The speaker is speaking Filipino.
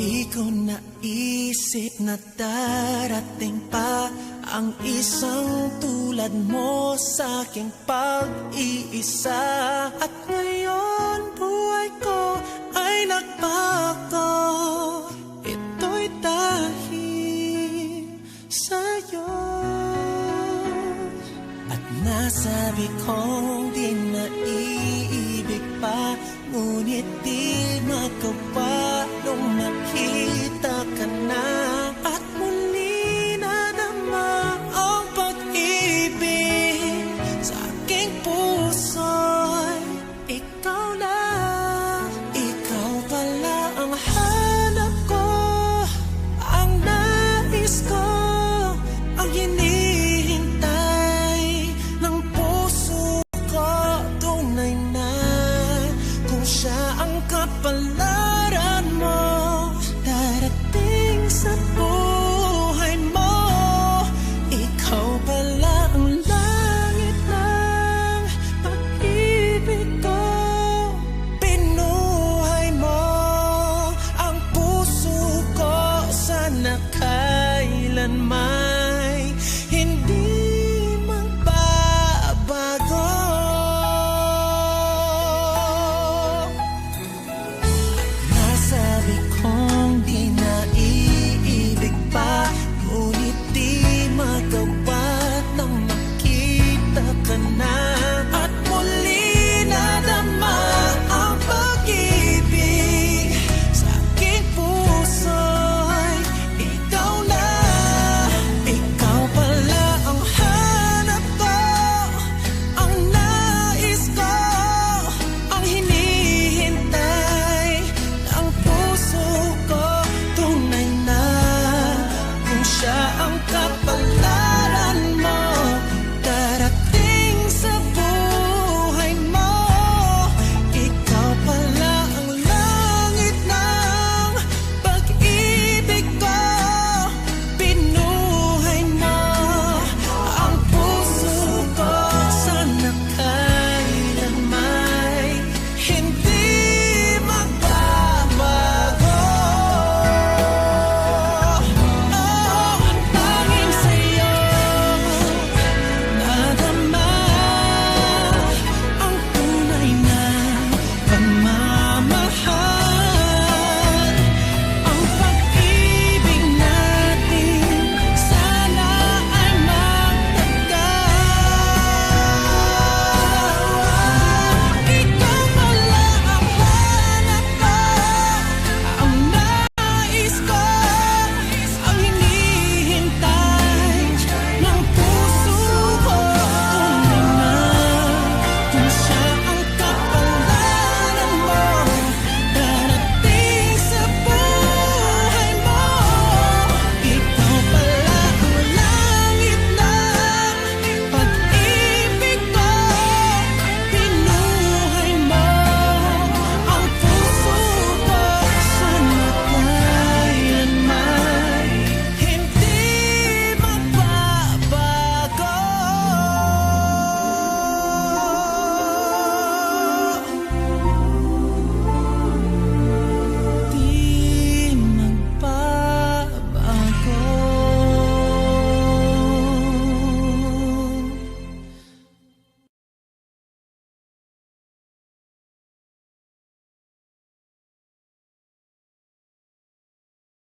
Di ko naisip na darating pa ang isang tulad mo sa aking pag-iisa. At ngayon buhay ko ay nagbago. Ito'y dahil sa'yo. At nasabi kong di na iibig pa, ngunit di magawa nung makita ka na. At muli nadama ang pag-ibig sa aking puso'y ikaw